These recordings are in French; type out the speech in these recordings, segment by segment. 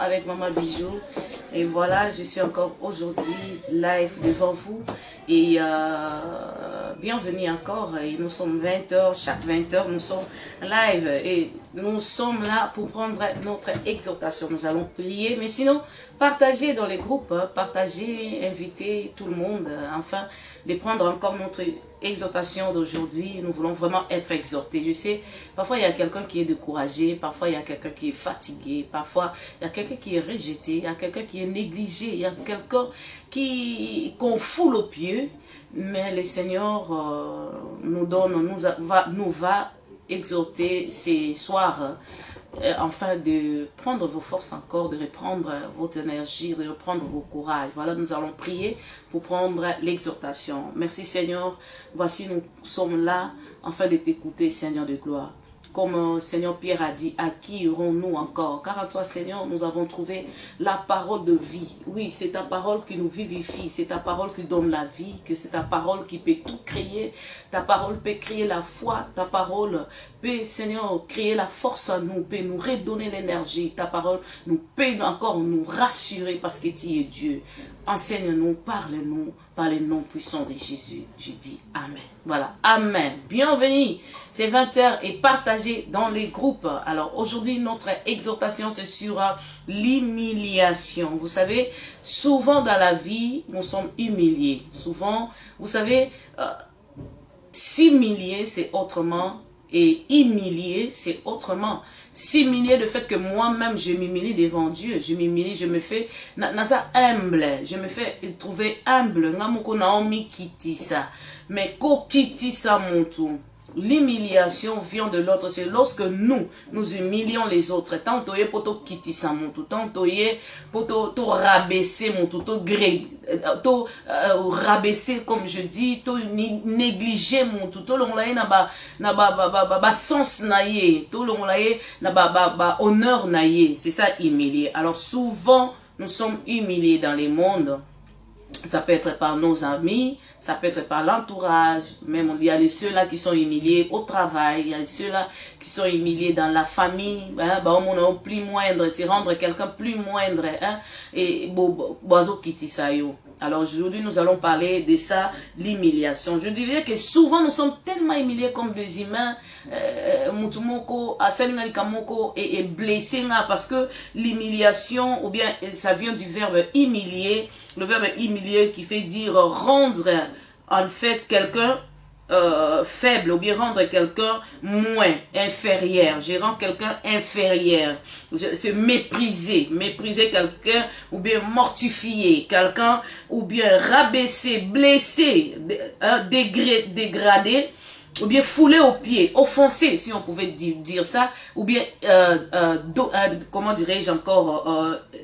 avec Maman Bijou. Et voilà, je suis encore aujourd'hui live devant vous. Et bienvenue encore. Et nous sommes 20h, chaque 20h, nous sommes live. Et nous sommes là pour prendre notre exhortation. Nous allons prier. Mais sinon, partagez dans les groupes, partagez, invitez tout le monde, afin de prendre encore notre exhortation d'aujourd'hui. Nous voulons vraiment être exhortés. Je sais, parfois il y a quelqu'un qui est découragé, parfois il y a quelqu'un qui est fatigué, parfois il y a quelqu'un qui est rejeté, il y a quelqu'un qui est négligé, il y a quelqu'un qu'on foule aux pieds, mais le Seigneur nous va exhorter ces soirs, afin de prendre vos forces encore, de reprendre votre énergie, de reprendre vos courages. Voilà, nous allons prier pour prendre l'exhortation. Merci Seigneur, voici nous sommes là, afin de t'écouter Seigneur de gloire. Comme Seigneur Pierre a dit, à qui irons-nous encore? Car en toi Seigneur, nous avons trouvé la parole de vie. Oui, c'est ta parole qui nous vivifie, c'est ta parole qui donne la vie, que c'est ta parole qui peut tout créer. Ta parole peut créer la foi, ta parole peut Seigneur créer la force en nous, peut nous redonner l'énergie. Ta parole peut encore nous rassurer parce que tu es Dieu. Enseigne-nous, parle-nous par le nom puissant de Jésus. Je dis Amen. Voilà, Amen. Bienvenue. C'est 20h et partagez dans les groupes. Alors aujourd'hui, notre exhortation, c'est sur l'humiliation. Vous savez, souvent dans la vie, nous sommes humiliés. Souvent, vous savez, s'humilier, c'est autrement. Et humilier, c'est autrement. S'humilier, le fait que moi-même, je m'humilie devant Dieu. Je m'humilie, je me fais humble. Je me fais trouver humble. Naomi kiti ça. Mais ko kiti ça mon tout. L'humiliation vient de l'autre. C'est lorsque nous humilions les autres. Tant toye poto kiti ça mon tout. Tant toye poto to rabaisser mon tout. To rabaisser comme je dis. To négliger mon tout. To l'on na ba sens naie. To l'on na ba honneur naie. C'est ça humilier. Alors souvent nous sommes humiliés dans les mondes. Ça peut être par nos amis, ça peut être par l'entourage, même il y a ceux-là qui sont humiliés au travail, il y a ceux-là qui sont humiliés dans la famille, hein, on plus moindre, c'est rendre quelqu'un plus moindre, hein, et bozo kitisayo. Alors aujourd'hui nous allons parler de ça, l'humiliation. Je dirais que souvent nous sommes tellement humiliés comme des humains, mutumoko, asalinalikamoko est blessé parce que l'humiliation, ou bien ça vient du verbe humilier, le verbe humilier qui fait dire rendre en fait quelqu'un faible, ou bien rendre quelqu'un moins, inférieur. Je rends quelqu'un inférieur. C'est mépriser quelqu'un, ou bien mortifier quelqu'un, ou bien rabaisser, blesser, dégrader, ou bien fouler aux pieds, offenser, si on pouvait dire ça, ou bien, comment dirais-je encore,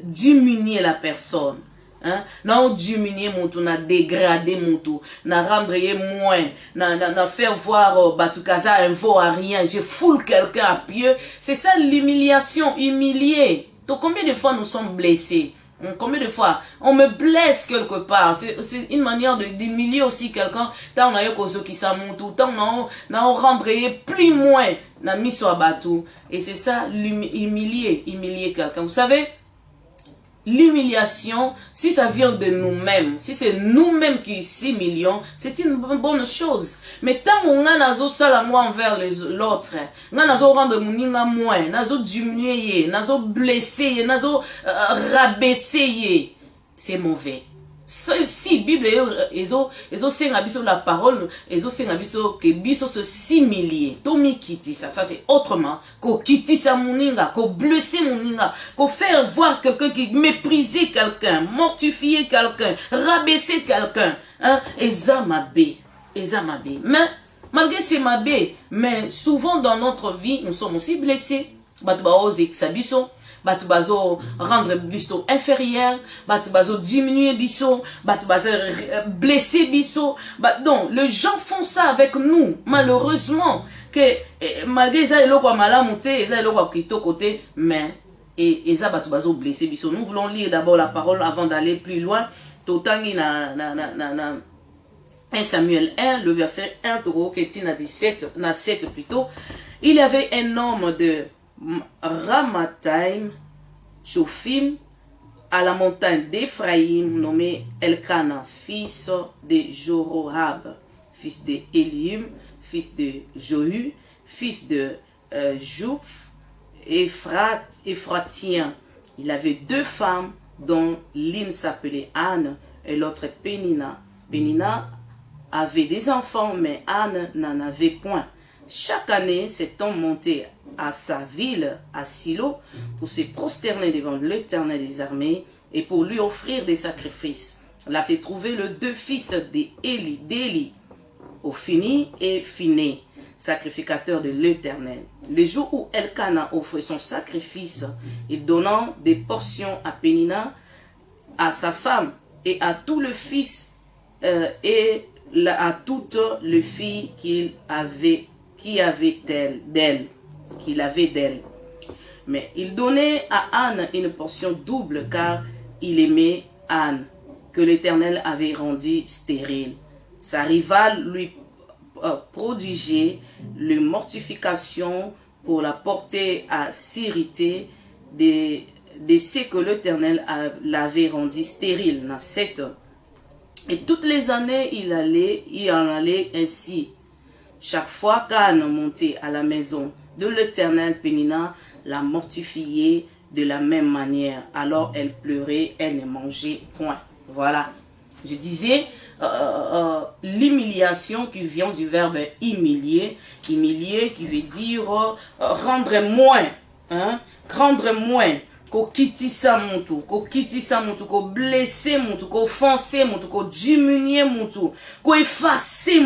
diminuer la personne. Hein? Na diminuer mon tout, na dégrader mon tout, na rendre moins, na faire voir Batukaza un veau à rien, je foule quelqu'un à pied. C'est ça l'humiliation, humilier. Donc combien de fois nous sommes blessés? Combien de fois on me blesse quelque part? C'est une manière d'humilier aussi quelqu'un. Tant on a eu cause qui s'amonte tout, tant on rendre plus moins, na mis sur bateau. Et c'est ça humilier quelqu'un. Vous savez, l'humiliation, si ça vient de nous-mêmes, si c'est nous-mêmes qui s'humilions, c'est une bonne chose. Mais tant qu'on a nazo sala moi envers l'autre, nazo rendre moninga moins, nazo diminuer, nazo blesser, nazo rabaisser, c'est mauvais. Si Bible ezo senga biso la parole, ezo senga biso que biso se s'humilier, tomi kiti ça c'est autrement, ko kiti sa moninga, ko blesser moninga, ko faire voir quelqu'un qui mépriser quelqu'un, mortifier quelqu'un, rabaisser quelqu'un, hein, ezamabe. Mais malgré ces mabé, mais souvent dans notre vie, nous sommes aussi blessés. Batu ba ose kisabiso. Batu bazo rendre biso inférieur, batu bazo diminuer biso, batu bazo blesser biso. Donc les gens font ça avec nous, malheureusement, que malgré ça ils ont mal monté, ils ont quitté côté, mais et ça batu bazo blesser biso. Nous voulons lire d'abord la parole avant d'aller plus loin. Totangi 1 Samuel 1, le verset 1, na 7 plutôt. Il y avait un homme de Ramathaim Shophim, à la montagne d'Éphraïm, nommé Elkana, fils de Jorohab, fils de Elium, fils de Johu, fils de Jouph, Éphratien. Il avait 2 femmes, dont l'une s'appelait Anne et l'autre Pénina. Pénina avait des enfants, mais Anne n'en avait point. Chaque année, cet homme montait à sa ville, à Silo, pour se prosterner devant l'Éternel des armées et pour lui offrir des sacrifices. Là s'est trouvé le 2 fils d'Élie, Ophini et Phiné, sacrificateurs de l'Éternel. Le jour où Elkana offrait son sacrifice, il donnant des portions à Pénina, à sa femme et à tout le fils et à toutes les filles qu'il avait d'elle. Mais il donnait à Anne une portion double car il aimait Anne, que l'Éternel avait rendue stérile. Sa rivale lui prodiguait les mortifications pour la porter à s'irriter de ce que l'Éternel l'avait rendue stérile. Et toutes les années, il en allait ainsi. Chaque fois qu'Anne montait à la maison de l'Éternel, Pénina la mortifiait de la même manière. Alors elle pleurait, elle ne mangeait point. Voilà. Je disais l'humiliation qui vient du verbe humilier. Humilier qui veut dire rendre moins. Hein? Rendre moins. Ko kitisa mutu, ko blesser mutu, ko offenser mutu, ko diminuer mutu, ko effacer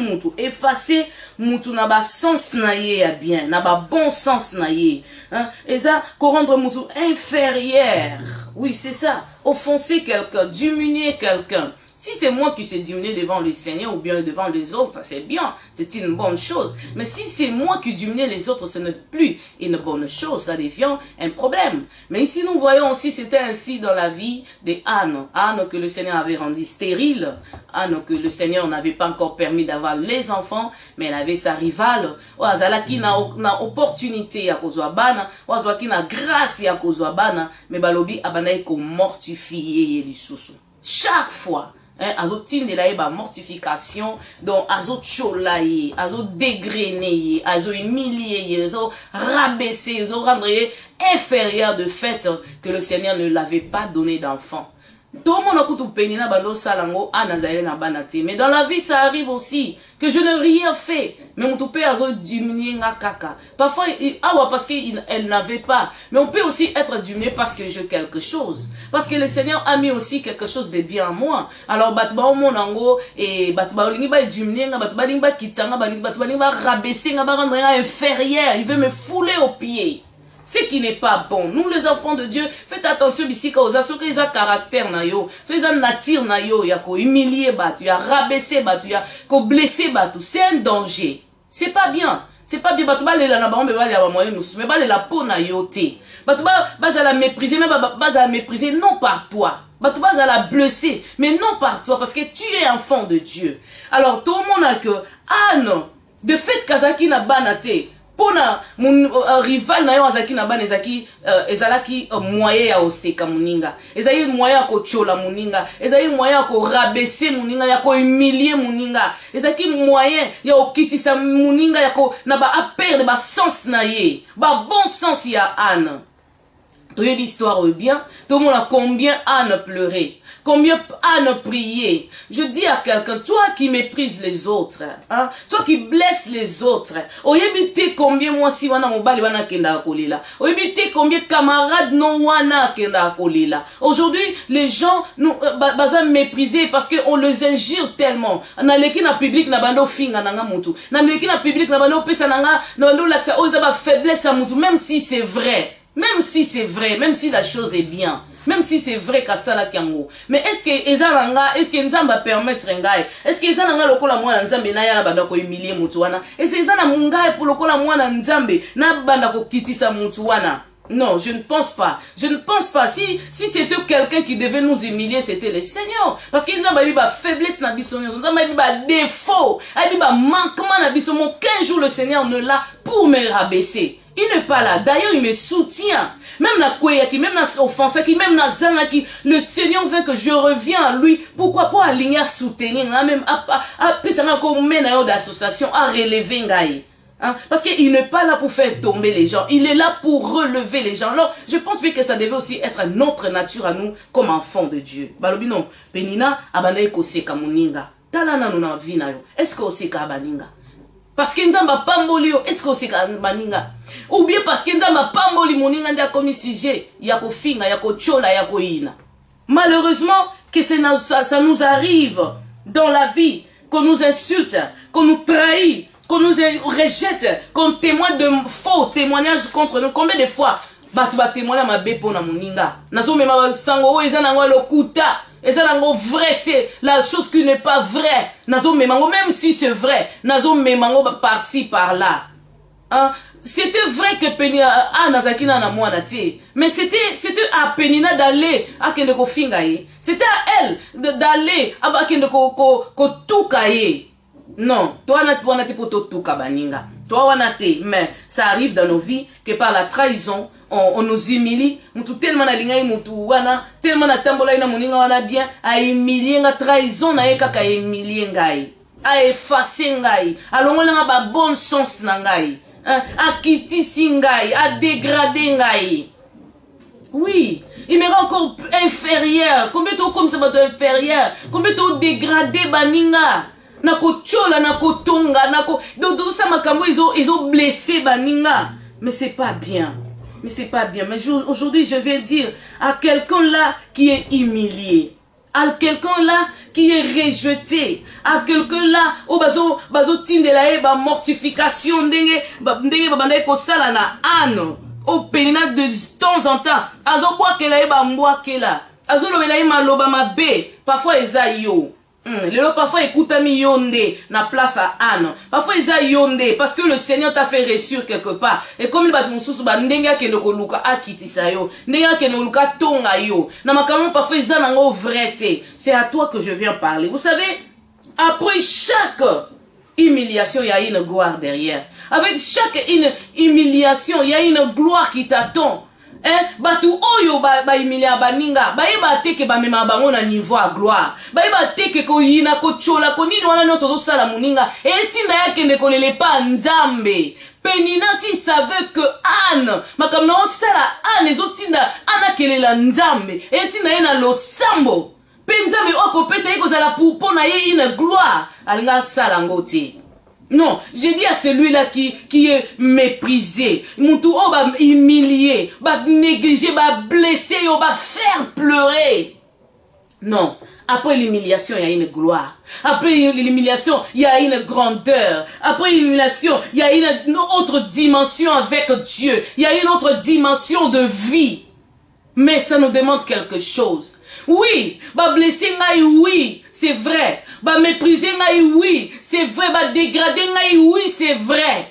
mutu na ba sens na ye ya bien, na ba bon sens na ye. Hein? Et ça, ko rendre mutu inférieur. Oui, c'est ça. Offenser quelqu'un, diminuer quelqu'un. Si c'est moi qui sais diminuer devant le Seigneur ou bien devant les autres, c'est bien, c'est une bonne chose. Mais si c'est moi qui diminue les autres, ce n'est plus une bonne chose, ça devient un problème. Mais ici, nous voyons aussi, c'était ainsi dans la vie de Anne. Anne que le Seigneur avait rendue stérile. Anne que le Seigneur n'avait pas encore permis d'avoir les enfants, mais elle avait sa rivale. Oazala qui n'a opportunité à cause bana, oazala qui n'a grâce à cause bana, mais balobi abanaï ko mortifier les sous. Chaque fois. Azo tinde la ba mortification donc azo cholaye azo dégrainer azo humilier azo rabaisser azo rendre inférieur de fait que le Seigneur ne l'avait pas donné d'enfant. Tout le monde a kutu penina balo salango anazaire na banate. Mais dans la vie ça arrive aussi que je n'ai rien fait mais mon toupé azo diminuer nga kaka. Parfois parce qu'elle n'avait pas, mais on peut aussi être diminué parce que j'ai quelque chose, parce que le Seigneur a mis aussi quelque chose de bien en moi. Alors batba o monango et batba lingi ba diminuer nga batba lingi ba kitanga batba lingi ba rabaisser nga ba rendre inférieur, il veut me fouler aux pieds. Ce qui n'est pas bon. Nous les enfants de Dieu, faites attention bisika aux asso que ils ont caractère na yo, so ils ont nature na yo, ya ko humilier batu, ya rabaisser batu, ya ko blesser batu, c'est un danger. C'est pas bien. C'est pas bien batu ba lela na ba on be ba lela moyen nous, mais ba lela po na yo te. Batu ba za la mépriser, mais ba za la mépriser non par toi. Batu ba za la blesser, mais non par toi parce que tu es enfant de Dieu. Alors tout le monde a que non, de fait kazaki na banate pona mon rival na yo azaki na bana ezalaki moyen ya oseka muninga, ezali moyen ya kochola muninga, ezali moyen ya ko rabaisser muninga, ya ko humilier muninga, ezaki moyen ya okitisa muninga, ya ko na ba perdre ba sens na ye, ba bon sens ya Anne. Tu as l'histoire bien, tout le monde a combien Anne pleurait, combien Anne priait. Je dis à quelqu'un, toi qui méprises les autres, hein, toi qui blesses les autres, oyebite combien moi si wana mobali wana kenda kolila, oyebite combien camarades non wana kenda kolila. Aujourd'hui, les gens nous bazan mépriser parce que on les injure tellement. Na leki na public na bando finga nanga mutu. Na leki na public na bando pesa nanga na bando laksa oza ba faiblesse à mutu, même si c'est vrai. Même si c'est vrai, même si la chose est bien, même si c'est vrai qu'à ça la kiango. Mais est-ce que ezalanga, est-ce que nzamba permettre ngai? Est-ce que ezalanga lokola mwana nzambe na ya banda ko humilier mutu wana? Est-ce que ezana mungai pour lokola mwana nzambe na banda ko kitisa mutu wana? Non, je ne pense pas. Je ne pense pas. Si c'était quelqu'un qui devait nous humilier, c'était le Seigneur. Parce qu'il n'a pas eu de faiblesse, n'a pas eu de défaut, n'a pas eu de manquement, n'a pas eu qu'un jour le Seigneur ne l'a pour me rabaisser. Il n'est pas là. D'ailleurs, il me soutient. Même na Kweyaki, même na Offensaki, même na Zanaki. Le Seigneur veut que je revienne à lui. Pourquoi pas aligner à soutenir, même à d'association, à relever Ngaï. Hein? Parce qu'il n'est pas là pour faire tomber les gens. Il est là pour relever les gens. Alors, je pense bien que ça devait aussi être notre nature à nous comme enfants de Dieu. Balobino, Penina, abanaye koseka muninga. Talana nuna vina yo. Est-ce que oseka abaninga? Parce que nzamba pamboli yo. Est-ce que oseka abaninga? Ou bien parce que nzamba pamboli muninga ndia komi sujet. Yako finga, yako chola, yako ina. Malheureusement, que ça nous arrive dans la vie. Qu'on nous insulte, qu'on nous trahit, qu'on nous rejette, qu'on témoigne de faux témoignages contre nous. Combien de fois tu vas témoigner à ma bépo na moninga? Nazo mema sango ezanango lokuta, ezanango vrai, la chose qui n'est pas vraie. Nazo memango même si c'est vrai, nazo memango par-ci par-là. Hein? C'était vrai que Penina Nazakina na moi nati, mais c'était à Penina d'aller à Kendeko Fingaye. C'était à elle d'aller à Kendeko ko tukaye. Non, toi n'as pour tout kabaninga. Toi wanate, mais ça arrive dans nos vies que par la trahison, on nous humilie. Mutu tellement na linga mutu wana, tellement na tambola ina muninga wana bien, a humilier nga trahison na ye kaka humilier ngai, a effacer ngai, alongola nga ba bon sens na ngai, a kitisi ngai, a dégrader ngai. Oui, il me rend encore inférieur. Combien de comme ça va inférieur? Combien de dégradé baninga? Nako chola, nako tonga, nako do ça makambo ils ont blessé baninga. Mais c'est pas bien. Mais c'est pas bien. Mais aujourd'hui, je vais dire à quelqu'un là qui est humilié, à quelqu'un là qui est rejeté, à quelqu'un là au bazo tindela ba mortification ndenge babandai ko sala na ane au pénina de temps en temps. Azo kwa kela ba mbwa kela. Azo lobela maloba mabe. Parfois ezayo. Parfois écoute mi yonde na place à Anne. Parfois ils a yonde parce que le Seigneur t'a fait réussir quelque part. Et comme il va te montrer ba ndenga ke ndoko luka akitisa yo, ndenga ke ndoko luka tonga yo. Na makamon parfois ils a nango vrai. C'est à toi que je viens parler. Vous savez, après chaque humiliation, il y a une gloire derrière. Avec chaque humiliation, il y a une gloire qui t'attend. Batu oyo ba imilia baninga ba iba teke ba mema bango na niveau à gloire ba iba teke ko yina ko chola ko nini wana no sozo sala muninga etinda yake ndeko lele pa nzambe. Penina si savait que Anne makamna sala Anne ezotinda ana kelela nzambe etinda yena lo sambo penzambe oko pesa yeko zala pour pona ye une gloire alinga sala ngoti. Non, j'ai dit à celui-là qui est méprisé, moutou oh ba humilié, ba négligé, ba blessé, oh ba faire pleurer. Non, après l'humiliation, il y a une gloire. Après l'humiliation, il y a une grandeur. Après l'humiliation, il y a une autre dimension avec Dieu. Il y a une autre dimension de vie. Mais ça nous demande quelque chose. Oui, bah blesser ngai, oui, c'est vrai. Bah mépriser ngai, oui, c'est vrai. Bah dégrader ngai, oui, c'est vrai.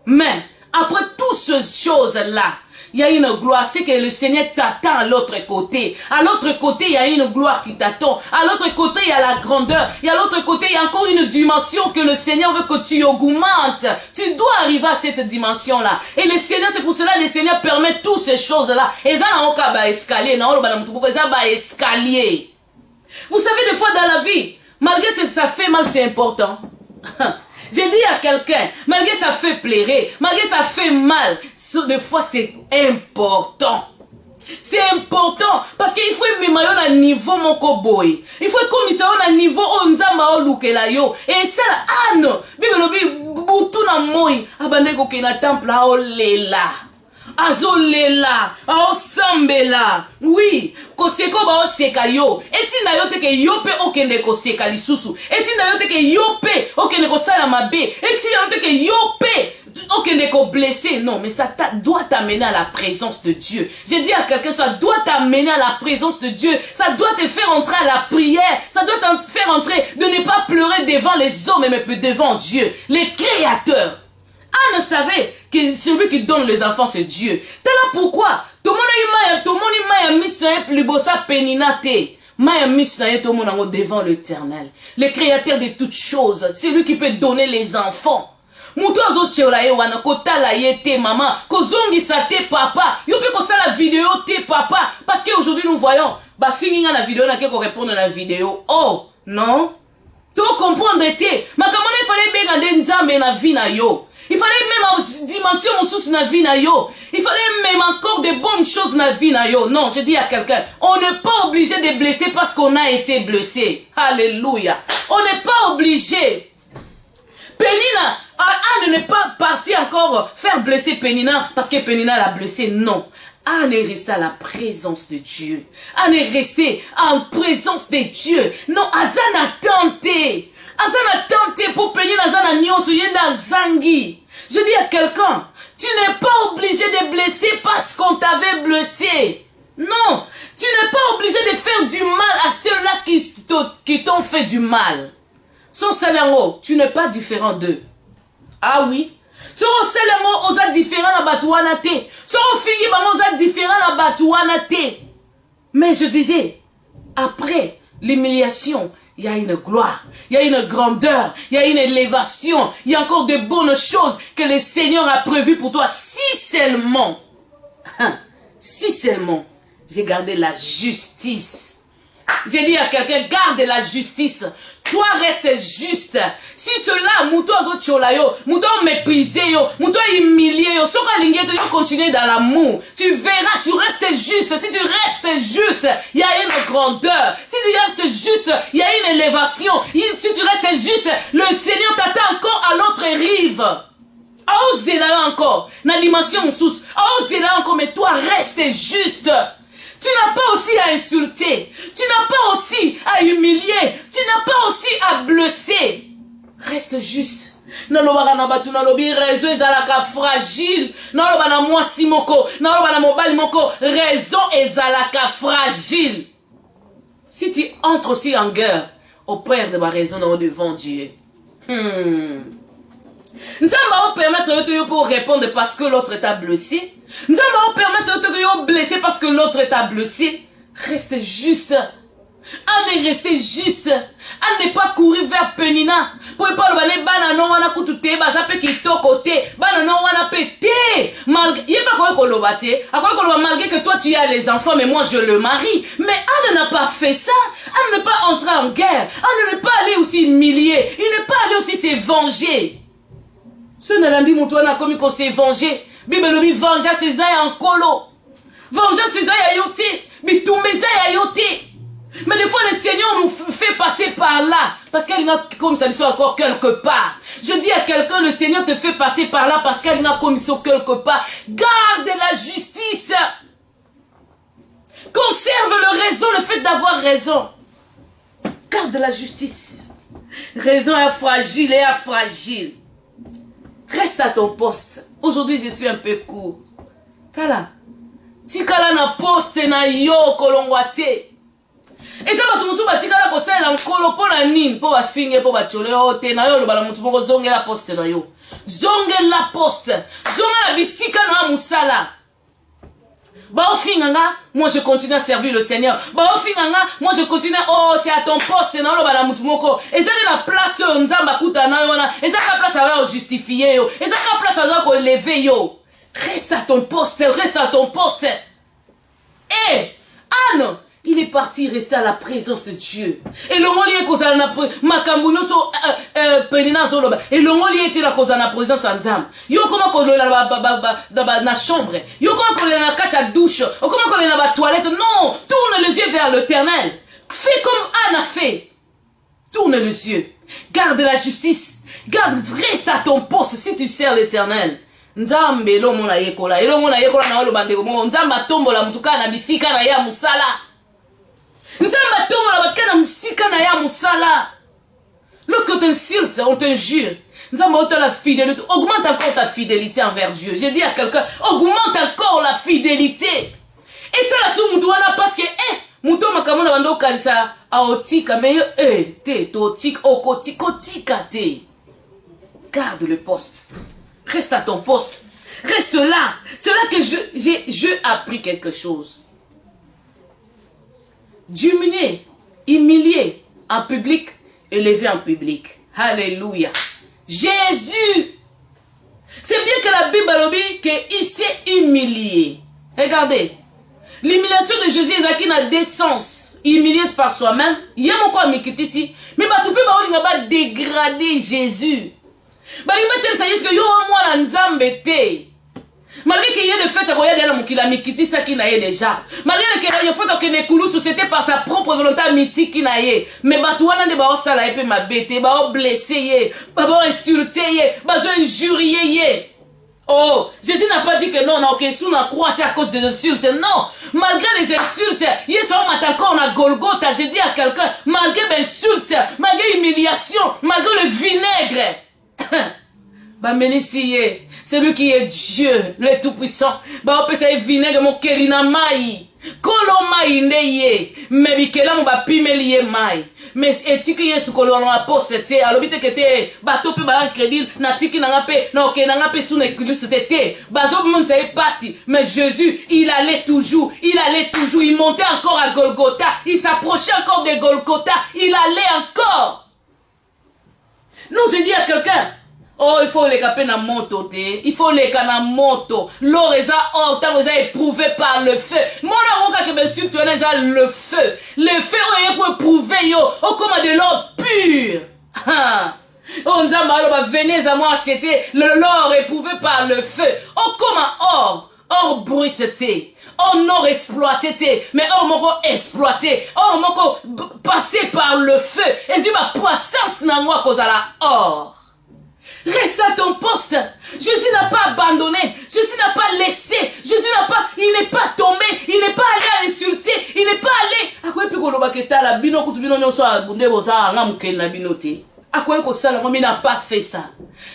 Mais après toutes ces choses-là, il y a une gloire. C'est que le Seigneur t'attend à l'autre côté. À l'autre côté, il y a une gloire qui t'attend. À l'autre côté, il y a la grandeur. Et à l'autre côté, il y a encore une dimension que le Seigneur veut que tu augmentes. Tu dois arriver à cette dimension-là. Et le Seigneur, c'est pour cela que le Seigneur permet toutes ces choses-là. Et ça, on a escalier. Escalier. Vous savez, des fois dans la vie, malgré que ça fait mal, c'est important. J'ai dit à quelqu'un, malgré que ça fait pleurer, malgré que ça fait mal, des fois c'est important. C'est important parce qu'il faut même à niveau mon koboy. Il faut comme ça à niveau onzamba o lukela yo. Et ça Anne, bibelobi butu na moi, abandeko ke na temple a olela. Azolela, aosambela. Oui, koseko ba oseka yo. Etina yo teke yope okende koseka lisusu. Etina yo teke yope okende kosala mabe. Etina yo teke yope okende ko blessé. Non, mais ça doit t'amener à la présence de Dieu. J'ai dit à quelqu'un, ça doit t'amener à la présence de Dieu. Ça doit te faire entrer à la prière. Ça doit te faire entrer de ne pas pleurer devant les hommes, mais devant Dieu, les créateurs. Anne savait que celui qui donne les enfants, c'est Dieu. T'as là pourquoi? Tout le monde a mis le bossa péninate. Maya mis tout le monde devant l'Éternel. Le créateur de toutes choses. C'est lui qui peut donner les enfants. Muto azo cheola ye wana kotala ye te maman, kozongisa te papa. Yo pe kosa la vidéo te papa parce que aujourd'hui nous voyons ba finir la vidéo na ko répondre à la vidéo. Oh, non. Tu comprendre te. Makamone fallait begande nzambe na vie na yo. Il fallait même en dimension sous na vie na yo. Il fallait même encore de bonnes choses na vie na yo. Non, je dis à quelqu'un, on n'est pas obligé de blesser parce qu'on a été blessé. Alléluia. On n'est pas obligé. Penina, Anne n'est pas partie encore faire blesser Penina parce que Penina l'a blessé. Non. Anne est restée à la présence de Dieu. Anne est restée en présence de Dieu. Non, Azan a tenté. Azan a tenté pour Penina Azan a nyonso yenda zangi. Je dis à quelqu'un, tu n'es pas obligé de blesser parce qu'on t'avait blessé. Non, tu n'es pas obligé de faire du mal à ceux-là qui t'ont fait du mal. Son salango, tu n'es pas différent d'eux. Ah oui. Son salango, osa différent na batouana te. Son figi bango osa différent na batouana te. Mais je disais, après l'humiliation, il y a une gloire, il y a une grandeur, il y a une élévation, il y a encore de bonnes choses que le Seigneur a prévues pour toi. Si seulement, j'ai gardé la justice. J'ai dit à quelqu'un, garde la justice. Toi reste juste. Si cela, mouto azo chola yo, mouto méprisé yo, mouto humilié yo, soka lingé yo continuer dans l'amour. Tu verras, tu restes juste. Si tu restes juste, il y a une grandeur. Si tu restes juste, il y a une élévation. Si tu restes juste, le Seigneur t'attend encore à l'autre rive. Ose là encore, na dimension sous. Ose là encore, mais toi reste juste. Tu n'as pas aussi à insulter. Tu n'as pas aussi à humilier. Tu n'as pas aussi à blesser. Reste juste. Nalobaka na batu nalobi raison ezalaka fragile. Naloba na mwasi moko, naloba na mobali moko, raison ezalaka fragile. Si tu entres aussi en guerre auprès de ma raison devant Dieu. Nzamba va permettre pour répondre parce que l'autre t'a blessé. Nzamba va permettre de blesser parce que l'autre t'a blessé. Reste juste. Anne est resté juste. Anne n'est pas couru vers Penina. Pour pas le baler banano wana kutute bazape qui to côté. Banano wana pété. Malgré il pas quoi kolobate. À quoi koloba malgré que toi tu as les enfants mais moi je le marie. Mais Anne n'a pas fait ça. Anne n'est pas entré en guerre. Anne n'est pas allé aussi humilier. Il n'est pas allé aussi se venger. Ce n'est pas dit moutouana comme il s'est vengé. Bibelobi vengeance c'est en colo. Vengeance c'est à yoté. Bitoumeza à yoté. Mais des fois le Seigneur nous fait passer par là. Parce qu'elle a comme ça soit encore quelque part. Je dis à quelqu'un, le Seigneur te fait passer par là parce qu'elle a comme ça quelque part. Garde la justice. Conserve le raison, le fait d'avoir raison. Garde la justice. Raison est fragile et fragile. Reste à ton poste. Aujourd'hui, je suis un peu court. Tala. Tikala na poste na yo kolongwate. Et ça va tout le monde tikala ko sala nkolo po na nini po ba finge po ba chole ote na yo lo bala mutu moko zonge la poste na yo. Zonge la poste. Zonge la bisika na musala. Ba ofinganga, moi je continue à servir le Seigneur. Ba ofinganga, moi je continue, oh c'est à ton poste na lo bala mutu moko. Et ça la place nzamba kuta na yo na. Et ça la place à justifier yo. Et ça la place à ko lever yo. Reste à ton poste, reste à ton poste. Et Anne, il est parti rester à la présence de Dieu. Et le monde est causé na makambuno so penina so loba. Et le monde était la cause na présence nzamba. Yo comment ko la na chambre. Yo comment ko na kacha douche. Comment ko na ba toilette. Non, tourne les yeux vers l'Éternel. Fais comme Anne a fait. Tourne les yeux. Garde la justice. Reste à ton poste si tu sers l'Éternel. Nzambe elomo na yekola na olo bandeko mo nzamba tombola mutuka na bisika na ya musala. Nzamba tombola batka na musika na ya musala. Lorsque tu insultes, on t'injure. Nzamba ota la fidélité, augmente encore ta fidélité envers Dieu. J'ai dit à quelqu'un, augmente encore la fidélité. Et ça la sou mutu wana parce que muto makamona bando kanisa aotika mais te totik okotika te. Garde le poste. Reste à ton poste. Reste là. C'est là que j'ai appris quelque chose. Diminuer, humilier en public, élever en public. Alléluia. Jésus C'est bien que la Bible a dit qu'il s'est humilié. Regardez. L'humiliation de Jésus est dans deux sens. Humilié par soi-même. Il y a mon corps ici. Mais tu peux pas dégrader Jésus. Malgré qu'il y ait le fait qu'il a quitté ça qui n'a déjà. Malgré qu'il y ait le fait que les coulous c'était par sa propre volonté mythique qui n'a mais batouana de bao sala et ma bête, bao blessé, bao insulté, bao injurié. Oh, Jésus n'a pas dit que non, ok, sous la croix à cause des insultes. Non, malgré les insultes, hier soir on a Golgotha, j'ai dit à quelqu'un, malgré les insultes, malgré l'humiliation, malgré le vinaigre. Bah, Ménissier, c'est lui qui est Dieu, le Tout-Puissant. Bah, on peut se vinaigre, mon kelina mai. Koloma ineye, mais bikela mo ba pimeliye mai. Mais etiki yesu kolona apostate, alobite kete bato pe ba crédit na tiki na ngape, na ok na ngape sous l'église tete. Bazo monde savait pas si, mais Jésus, il allait toujours, il montait encore à Golgotha, il s'approchait encore de Golgotha, il allait encore. Non, j'ai dit à quelqu'un, oh, il faut les caper dans moto, il faut les caper dans moto. L'or est or, tant vous avez éprouvé par le feu. Mon amour, quand bien sûr, tu as le feu. Le feu, on est pour éprouver, yo. Oh, comme de l'or pur. Oh, nous avons venez à moi acheter l'or éprouvé par le feu. Oh, comme or. Or brut, or non exploité, mais or moko exploité. Or moko passé par le feu. Et tu ma puissance dans moi, cause à la or. Reste à ton poste. Jésus n'a pas abandonné. Jésus n'a pas laissé. Jésus n'a pas, il n'est pas tombé. Il n'est pas allé à l'insulter. Il n'est pas allé. À quoi il n'a pas fait ça.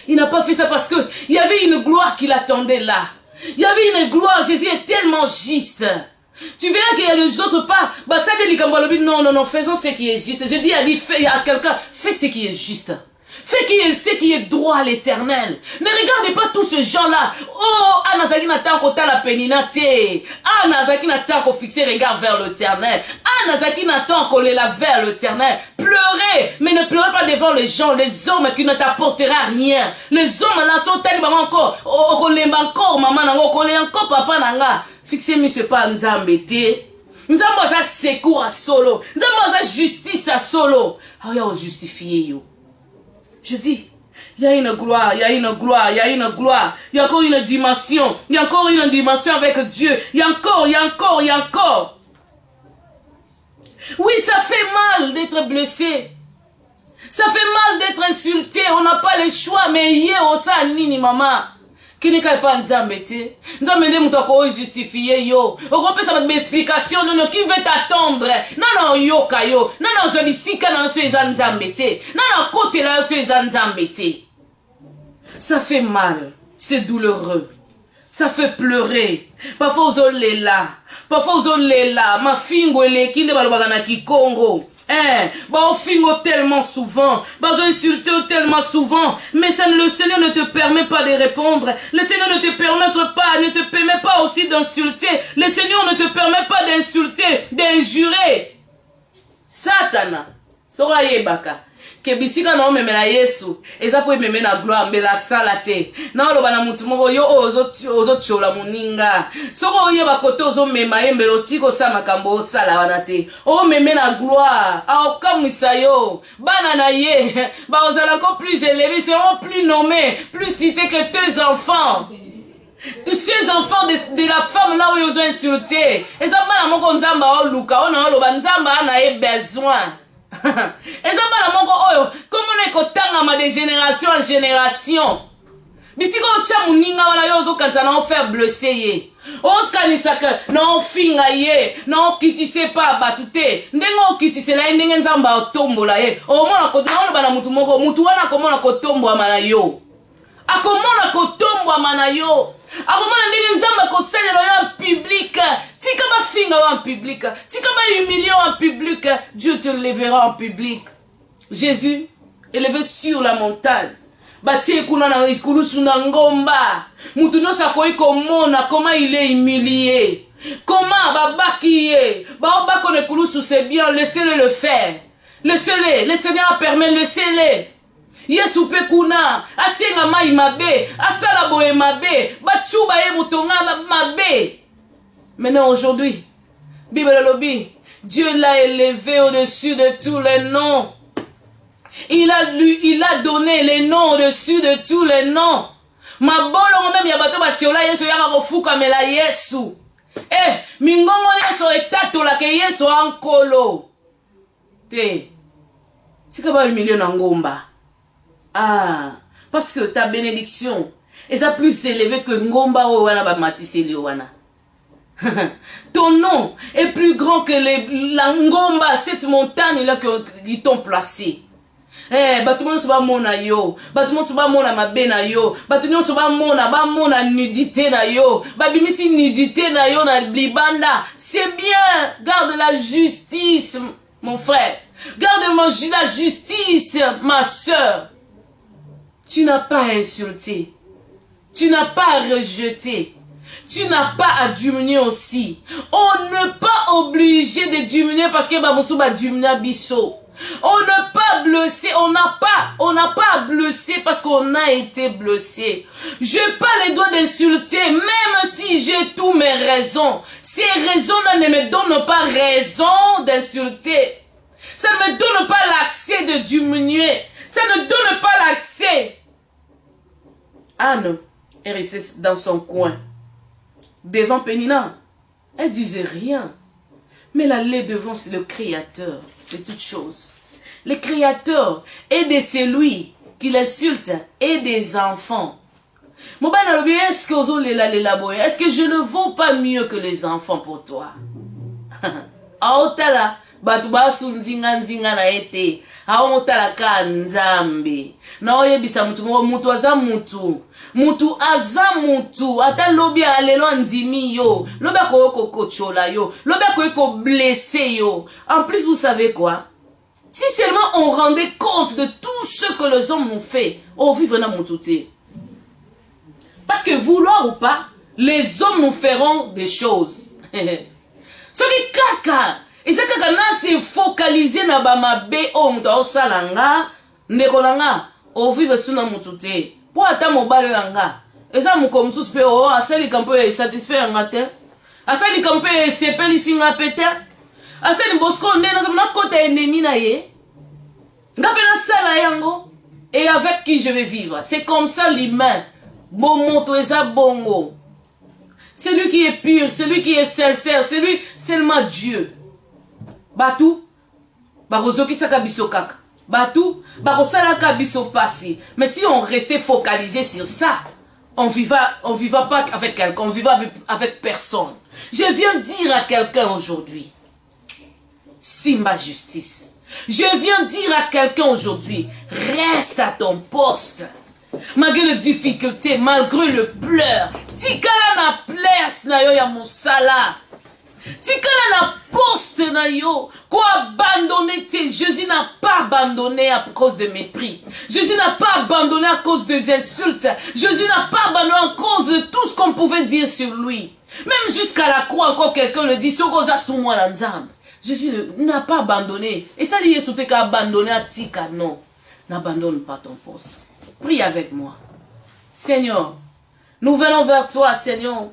Il n'a pas fait ça parce que il y avait une gloire qui l'attendait là. Il y avait une gloire. Jésus est tellement juste. Tu verras qu'il y a les autres pas. Bah ça dit non, faisons ce qui est juste. Je dis à quelqu'un, fais ce qui est juste. Fais ce qui est droit à l'éternel. Ne regardez pas tous ces gens-là. Oh, Anazaki n'attend qu'au temps la péninate. Anazaki n'attend qu'au fixer regard vers l'éternel. Anazaki n'attend qu'on les lave vers l'éternel. Pleurez, mais ne pleurez pas devant les gens, les hommes qui ne t'apportera rien. Les hommes là sont tellement encore. On l'aime encore, maman, on l'aime encore, papa, nanga. Fixez-moi ce pas Nzambete. Nzambo a secours à solo. Nzambo a justice à solo. Ah, il y a justifié, yo. Je dis, il y a une gloire, il y a une gloire, il y a une gloire. Il y a encore une dimension. Il y a encore une dimension avec Dieu. Il y a encore. Oui, ça fait mal d'être blessé. Ça fait mal d'être insulté. On n'a pas le choix. Mais hier, on s'est nini, maman. Qui n'est pas Nzambete. Nzambete moutako justifié yo. On peut ça avec explication. Non, qui veut t'attendre? Non, yo kayo. Non, je dis si kana so Nzambete. Non, côté là so Nzambete. Ça fait mal. C'est douloureux. Ça fait pleurer. Parfois on les là. Ma fingo les qui ne va pas ki Congo. On fingo tellement souvent, on insulte tellement souvent, mais le Seigneur ne te permet pas de répondre. Le Seigneur ne te permet pas aussi d'insulter. Le Seigneur ne te permet pas d'insulter, d'injurer. Satana, sora yebaka. Que bisika na omeme na Yesu eza po ememe na gloire mbela sala te na oloba na mutu moko yo ozochola muninga soko oyeba kote ozomema ye mbela otiko sa makambo osala wana te omeme na gloire aokamwisa yo bana na ye baozala encore plus élevés, seront plus nommés, plus cités que tes enfants. Tous ces enfants de la femme là où ils ont insulté eza bana moko nzamba oluka ona oloba nzamba ana ye besoin. Comment on est kotanga de génération en génération. Bisiko cha muninga wala yozo kanta na faire blesser ye. Oskanisa que non finga ye, non kitise pa batute. Ndengo kitise la ndenge nzamba otombola ye. O mona kotombola bana mutu moko, mutu wana komona kotombola mana yo. Akomona kotombola mana yo. Akomona ndenge nzamba kosalelo yo en public. Tika ba finga en public. Tika ba humilier en public. Dieu te lèvera en public. Jésus élevé sur la montagne. Batie kuna na ikulusu na ngomba. Mutu no sakoi komona comment il est humilié. Comment babaki ye. Ba ko ne kulusu c'est bien, laissez-le le faire. Laissez-le. Le Seigneur permet, laissez-le. Yesu pe kuna, asenga mai mabe, asala boye mabe, bachuba ye mutonga mabe. Maintenant aujourd'hui, Bible le lobby, Dieu l'a élevé au-dessus de tous les noms. Il a donné les noms au-dessus de tous les noms. Ma bolo même ya bato batiola Yesu ya kofuka mela Yesu. Mingongo Yesu etatola ke Yesu ankolo. Te. Tika ba humilier na ngomba. Ah, parce que ta bénédiction est plus élevée que ngomba o wana ba matiseli wana. Ton nom est plus grand que la ngomba, cette montagne là qu'ils t'ont placé. Batumono soba mona yo, batumono soba mona mabe na yo, batumono soba mona nudité na yo, babimisi nudité na yo na libanda. C'est bien, garde la justice, mon frère. Garde la justice, ma soeur. Tu n'as pas insulté, tu n'as pas rejeté. Tu n'as pas à diminuer aussi. On n'est pas obligé de diminuer parce que Bamousou va diminuer à Bichot. On n'est pas blessé, on n'a pas blessé parce qu'on a été blessé. Je n'ai pas les droits d'insulter, même si j'ai tous mes raisons. Ces raisons-là ne me donnent pas raison d'insulter. Ça ne me donne pas l'accès de diminuer. Ça ne donne pas l'accès. Anne est restée dans son coin. Devant Pénina, elle disait rien. Mais elle allait devant le Créateur de toutes choses. Le Créateur est de celui qui l'insulte et des enfants. Est-ce que je ne vaux pas mieux que les enfants pour toi? Aotala, batuba sunzinga nzinga na ete. Aotala ka nzambe. Na oyebisa mutu aza mutu. Mutu aza mutu. Ata lobi alelo ndimi yo. Lobi akoyoko kochola yo. Lobi akoyoko blessé yo. En plus, vous savez quoi? Si seulement on rendait compte de tout ce que les hommes ont fait, on vivre dans mon touté. Parce que vouloir ou pas, les hommes nous feront des choses. Ce qui kaka, et c'est kaka na se focaliser na ba mabe o muta salanga, ndekolanga, o vivre sous na mutute. Pour ata mobile yanga, et ça muko msusu pe o asali kampo e satisfait yanga te. Asali kampo e sepeli singa pete. Asali bosko ndena sa na kota ennemi na ye. Ngapena sala yango et avec qui je vais vivre. C'est comme ça l'humain. Bon moto eza bongo. Celui qui est pur, celui qui est sincère, celui seulement Dieu. Batou, barozoki saka biso kaka. Batou, barosala ka biso pasi. Mais si on restait focalisé sur ça, on vivra pas avec quelqu'un, on vivra avec personne. Je viens dire à quelqu'un aujourd'hui, Simba Justice. Je viens dire à quelqu'un aujourd'hui, reste à ton poste. Malgré les difficultés, malgré le pleur, tikala na place na yo ya mosala. Tikala na poste na yo. Quoi abandonner Jésus n'a pas abandonné à cause de mépris. Jésus n'a pas abandonné à cause des insultes. Jésus n'a pas abandonné à cause de tout ce qu'on pouvait dire sur lui. Même jusqu'à la croix, encore quelqu'un le dit, Sokoza Soumwa Lanzam. Jésus n'a pas abandonné. Et ça dit, Yesu t'a abandonné à Tika. Non, n'abandonne pas ton poste. Prie avec moi. Seigneur, nous venons vers toi, Seigneur.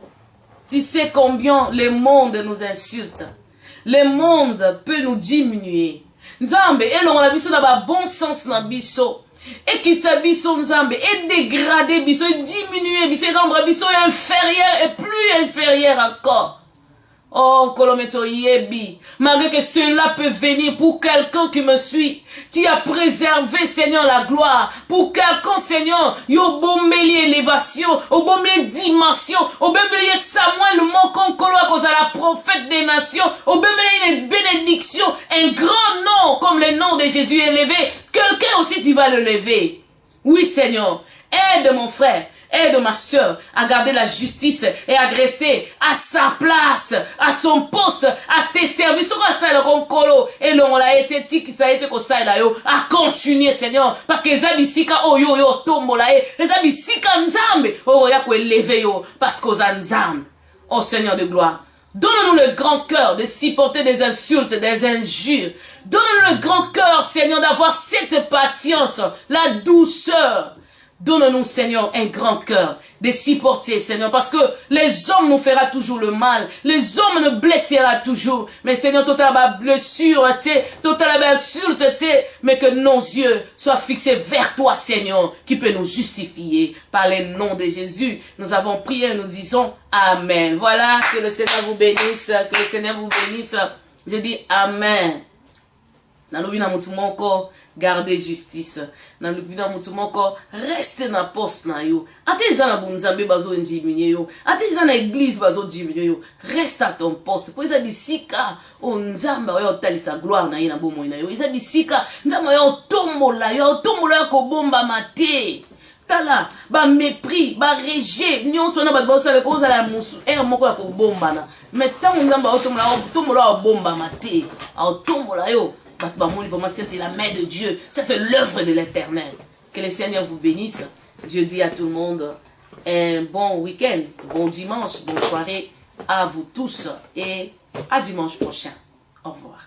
Tu sais combien le monde nous insulte. Le monde peut nous diminuer. Nzambe, et l'on a biso dans bon sens na biso. Et quitter biso Nzambe, et dégrader biso, et diminuer biso, et rendre biso inférieur et plus inférieur encore. Oh, Kolometo Yebi, malgré que cela peut venir pour quelqu'un qui me suit, tu as préservé, Seigneur, la gloire. Pour quelqu'un, Seigneur, yo bombeli élévation, au bombeli dimension, au bombeli Samuel, Mokon Kolo, à cause de la prophète des nations, au bombeli bénédiction, un grand nom, comme le nom de Jésus élevé. Quelqu'un aussi, tu vas le lever. Oui, Seigneur, aide mon frère. Aide ma soeur à garder la justice et à rester à sa place, à son poste, à tes services. Et l'on a été dit que ça a été comme ça à continuer, Seigneur. Parce que les abisika oh yo tombo la les abisika nzambe oh ya ko élever yo parce qu'aux nzambe. Oh Seigneur de gloire, Donne-nous le grand cœur de supporter des insultes, des injures. Donne-nous le grand cœur, Seigneur, d'avoir cette patience, la douceur. Donne-nous, Seigneur, un grand cœur de supporter, Seigneur, parce que les hommes nous feront toujours le mal. Les hommes nous blesseront toujours. Mais, Seigneur, toute la blessure, toute la insulte, mais que nos yeux soient fixés vers toi, Seigneur, qui peut nous justifier. Par le nom de Jésus, nous avons prié, nous disons Amen. Voilà, que le Seigneur vous bénisse, que le Seigneur vous bénisse. Je dis Amen. Dans le bien encore, gardez justice. Dans le bien encore, restez dans le poste. Ate za na bunzambe bazo diminuer yo. Ate za na église bazo diminuer yo. Reste à ton poste. Pour isa bisika o nzamba yo talisa gloire na ye na bomo na yo. Isa bisika nzamba yo tombola ko bomba mate. Tala ba mépris, ba rejet, nyonso na ba bosala ko za la musu. Moko ya ko bomba na. Mais tant nzamba o tombola o bomba mate. O tombola yo. C'est la main de Dieu. Ça, c'est l'œuvre de l'Éternel. Que le Seigneur vous bénisse. Je dis à tout le monde un bon week-end, bon dimanche, bonne soirée à vous tous et à dimanche prochain. Au revoir.